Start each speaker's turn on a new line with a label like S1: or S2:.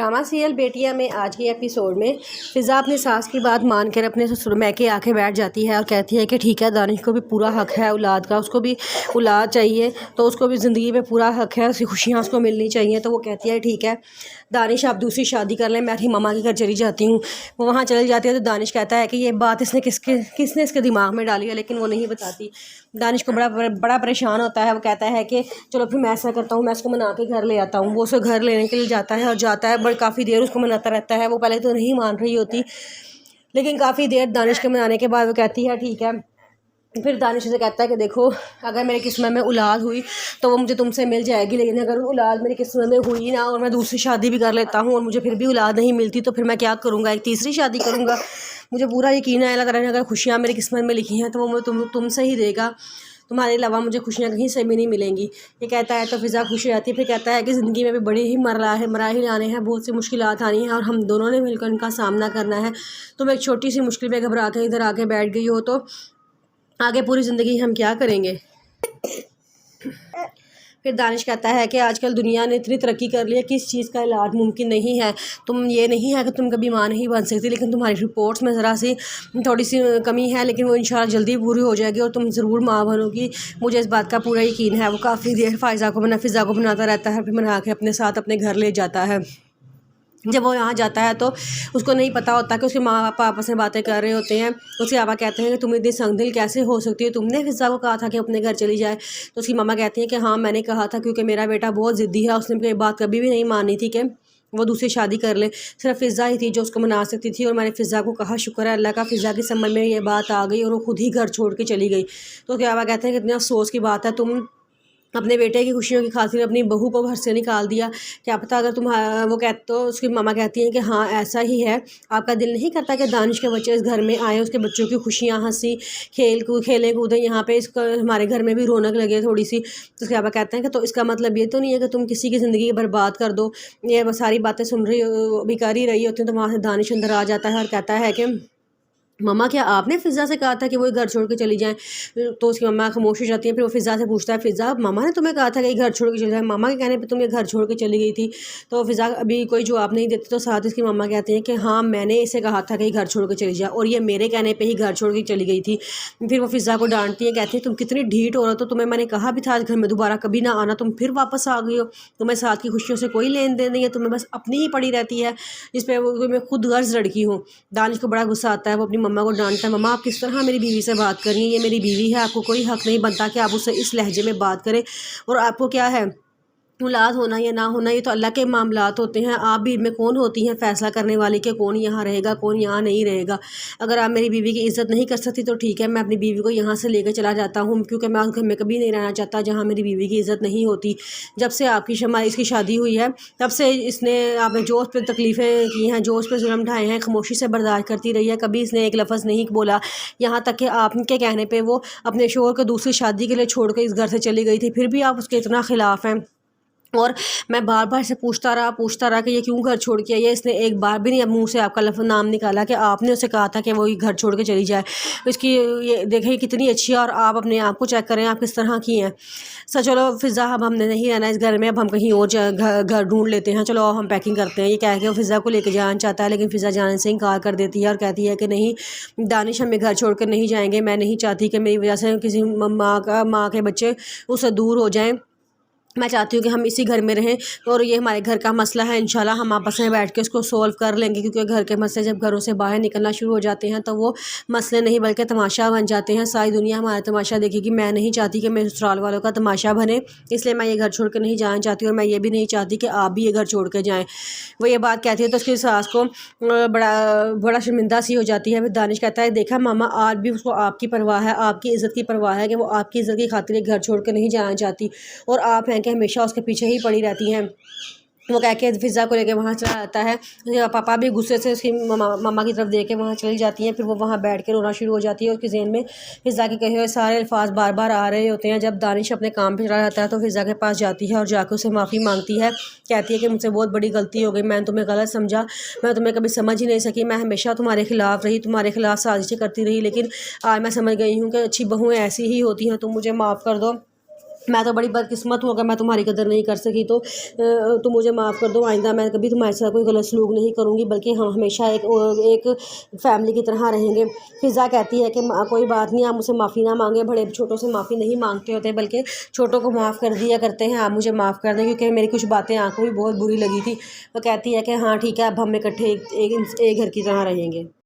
S1: Drama serial बेटियां में आज के एपिसोड में फ़िज़ा अपनी सास की बात मानकर अपने ससुर मैके आके बैठ जाती है और कहती है कि ठीक है, दानिश को भी पूरा हक है औलाद का, उसको भी औलाद चाहिए तो उसको भी ज़िंदगी में पूरा हक है, उसकी खुशियाँ उसको मिलनी चाहिए। तो वो कहती है ठीक है दानिश, आप दूसरी शादी कर लें, मैं अपनी मम्मा के घर चली जाती हूँ। वो वहाँ चली जाती है तो दानिश कहता है कि ये बात किसने इसके दिमाग में डाली है, लेकिन वो नहीं बताती। दानिश को बड़ा परेशान होता है। वो कहता है कि चलो फिर मैं ऐसा करता हूँ, मैं उसको मना के घर ले आता हूँ। वो उसे घर लेने के लिए जाता है और जाता है, बट काफ़ी देर उसको मनाता रहता है। वो पहले तो नहीं मान रही होती, लेकिन काफ़ी देर दानिश के मनाने के बाद वो कहती है ठीक है। फिर दानिश से कहता है कि देखो, अगर मेरी किस्मत में औलाद हुई तो वो मुझे तुमसे मिल जाएगी, लेकिन अगर औलाद मेरी किस्मत में हुई ना और मैं दूसरी शादी भी कर लेता हूँ और मुझे फिर भी औलाद नहीं मिलती तो फिर मैं क्या करूँगा, एक तीसरी शादी करूँगा। मुझे पूरा यकीन है अल्लाह ताला ने अगर खुशियाँ मेरी किस्मत में लिखी हैं तो वो तुमसे ही देगा, तुम्हारे अलावा मुझे खुशियाँ कहीं से भी नहीं मिलेंगी। ये कहता है तो फ़िज़ा खुश हो जाती है। फिर कहता है कि ज़िंदगी में भी बड़ी ही मराहिल आने हैं, बहुत सी मुश्किलात आनी हैं और हम दोनों ने मिलकर उनका सामना करना है। तुम एक छोटी सी मुश्किल में घबरा के इधर आके बैठ गई हो तो आगे पूरी ज़िंदगी हम क्या करेंगे। फिर दानिश कहता है कि आजकल दुनिया ने इतनी तरक्की कर ली है कि इस चीज़ का इलाज मुमकिन नहीं है। तुम ये नहीं है कि तुम कभी माँ नहीं बन सकती, लेकिन तुम्हारी रिपोर्ट्स में ज़रा सी थोड़ी सी कमी है, लेकिन वो इंशाल्लाह जल्दी पूरी हो जाएगी और तुम ज़रूर माँ बनोगी, मुझे इस बात का पूरा यकीन है। वो काफ़ी देर फ़िज़ा को बनाता रहता है, फिर बना के अपने साथ अपने घर ले जाता है। जब वो यहाँ जाता है तो उसको नहीं पता होता कि उसके माँ पापा आपस में बातें कर रहे होते हैं। उसके पापा कहते हैं कि तुम इतनी संगदिल कैसे हो सकती है, तुमने फ़िज़ा को कहा था कि अपने घर चली जाए। तो उसकी मामा कहती हैं कि हाँ मैंने कहा था, क्योंकि मेरा बेटा बहुत ज़िद्दी है, उसने कोई बात कभी भी नहीं मानी थी कि वो दूसरी शादी कर ले। सिर्फ फ़िज़ा ही थी जो उसको मना सकती थी और मैंने फ़िज़ा को कहा, शुक्र है अल्लाह का, फ़िज़ा की समझ में ये बात आ गई और वो खुद ही घर छोड़ के चली गई। तो उसके पापा कहते हैं कि इतने अफसोस की बात है, तुम अपने बेटे की खुशियों की खातिर अपनी बहू को घर से निकाल दिया, क्या पता अगर तुम वो कहते तो उसकी मामा कहती हैं कि हाँ ऐसा ही है, आपका दिल नहीं करता कि दानिश के बच्चे इस घर में आए, उसके बच्चों की खुशियाँ हंसी खेले कूदें, यहाँ पे इसका हमारे घर में भी रौनक लगे थोड़ी सी। तो उसके पापा कहते हैं कि तो इसका मतलब ये तो नहीं है कि तुम किसी की ज़िंदगी बर्बाद कर दो। ये सारी बातें सुन रही भी कर ही रही होती हैं तो वहाँ से दानिश अंदर आ जाता है और कहता है कि मम्मा क्या आपने फ़िज़ा से कहा था कि वो घर छोड़ के चली जाएँ। तो उसकी मम्मा खामोश हो जाती है। फिर वो फ़िज़ा से पूछता है, फ़िज़ा मामा ने तुम्हें कहा था कि घर छोड़ के चली जाए, मामा के कहने पे तुम ये घर छोड़ के चली गई थी। तो फ़िज़ा अभी कोई जवाब नहीं देती, तो साथ इसकी मम्मा कहती हैं कि हाँ मैंने इसे कहा था कि घर छोड़ के चली जाए और ये मेरे कहने पर ही घर छोड़ के चली गई थी। फिर वो फ़िज़ा को डांटती है, कहती है तुम कितनी ढीठ हो रहा, तो तुम्हें मैंने कहा भी था घर में दोबारा कभी ना आना, तुम फिर वापस आ गई हो, तुम्हें साथ की खुशियों से कोई लेन देन नहीं है, तुम्हें बस अपनी ही पड़ी रहती है, जिस पर मैं खुद गर्ज लड़की हूँ। दानिश को बड़ा गुस्सा आता है, वो अपनी मम्मा को डांटता है, मम्मा आप किस तरह मेरी बीवी से बात कर रही हैं, ये मेरी बीवी है, आपको कोई हक नहीं बनता कि आप उससे इस लहजे में बात करें, और आपको क्या है औलाद होना या ना होना, ये तो अल्लाह के मामलात होते हैं, आप भी में कौन होती हैं फैसला करने वाली कि कौन यहाँ रहेगा कौन यहाँ नहीं रहेगा। अगर आप मेरी बीवी की इज़्ज़त नहीं कर सकती तो ठीक है, मैं अपनी बीवी को यहाँ से लेकर चला जाता हूँ, क्योंकि मैं उस घर में कभी नहीं रहना चाहता जहाँ मेरी बीवी की इज़्ज़त नहीं होती। जब से इसकी शादी हुई है तब से इसने आपने जो उस पर तकलीफ़ें की हैं, जो उस पर जुल्म ढाए हैं, खामोशी से बर्दाश्त करती रही है, कभी इसने एक लफ्ज़ नहीं बोला। यहाँ तक कि आपके कहने पर वो अपने शोहर को दूसरी शादी के लिए छोड़ कर इस घर से चली गई थी, फिर भी आप उसके इतना ख़िलाफ़ हैं। और मैं बार बार से पूछता रहा कि ये क्यों घर छोड़ के आई है, इसने एक बार भी नहीं मुंह से आपका नाम निकाला कि आपने उसे कहा था कि वो घर छोड़ के चली जाए। इसकी ये देखिए कितनी अच्छी है और आप अपने आप को चेक करें आप किस तरह की हैं। चलो फ़िज़ा अब हमने नहीं रहना इस घर में, अब हम कहीं और घर ढूंढ लेते हैं, चलो हम पैकिंग करते हैं। ये कह के वो फ़िज़ा को लेकर जाना चाहता है, लेकिन फ़िज़ा जाने से इनकार कर देती है और कहती है कि नहीं दानिश, हमें घर छोड़ कर नहीं जाएंगे, मैं नहीं चाहती कि मेरी वजह से किसी माँ के बच्चे उससे दूर हो जाएँ, मैं चाहती हूँ कि हम इसी घर में रहें और ये हमारे घर का मसला है, इंशाल्लाह हम आपस में बैठ के उसको सॉल्व कर लेंगे, क्योंकि घर के मसले जब घरों से बाहर निकलना शुरू हो जाते हैं तो वो मसले नहीं बल्कि तमाशा बन जाते हैं। सारी दुनिया हमारा तमाशा देखेगी। मैं नहीं चाहती कि मेरे ससुराल वालों का तमाशा बने, इसलिए मैं ये घर छोड़ कर नहीं जाना चाहती और मैं ये भी नहीं चाहती कि आप भी ये घर छोड़ कर जाएँ। वो ये बात कहती है तो उसकी सास को बड़ा शर्मिंदा सी हो जाती है। फिर दानिश कहता है, देखा मामा आज भी उसको आपकी परवाह है, आपकी इज़्ज़त की परवाह है कि वो आपकी इज़्ज़त की खातिर घर छोड़ कर नहीं जाना चाहती, और आप हैं कि हमेशा उसके पीछे ही पड़ी रहती हैं। वो कह के फ़िज़ा को लेके वहाँ चला जाता है। पापा भी गुस्से से उसकी मम्मा की तरफ देख के वहाँ चली जाती हैं। फिर वो वहाँ बैठ के रोना शुरू हो जाती है। उसके ज़हन में फ़िज़ा के कहे हुए सारे अल्फाज बार बार आ रहे होते हैं। जब दानिश अपने काम पे चला जाता है तो फ़िज़ा के पास जाती है और जाकर उससे माफ़ी मांगती है। कहती है कि मुझसे बहुत बड़ी गलती हो गई, मैंने तुम्हें गलत समझा, मैं तुम्हें कभी समझ ही नहीं सकी, मैं हमेशा तुम्हारे ख़िलाफ़ रही, तुम्हारे ख़िलाफ़ साजिशें करती रही, लेकिन आज मैं समझ गई हूँ कि अच्छी बहुएँ ऐसी ही होती हैं, तुम मुझे माफ़ कर दो। मैं तो बड़ी बदकिस्मत हूँ, अगर मैं तुम्हारी कदर नहीं कर सकी तो तुम मुझे माफ़ कर दो। आइंदा मैं कभी तुम्हारे साथ कोई गलत सलूक नहीं करूँगी, बल्कि हम हमेशा एक फैमिली की तरह रहेंगे। फ़िज़ा कहती है कि कोई बात नहीं, आप मुझसे माफ़ी ना मांगे, बड़े छोटों से माफ़ी नहीं मांगते होते, बल्कि छोटों को माफ़ कर दिया करते हैं। आप मुझे माफ़ कर दें, क्योंकि मेरी कुछ बातें आपको भी बहुत बुरी लगी थी। वो कहती है कि हाँ ठीक है, अब हम इकट्ठे एक घर की तरह रहेंगे।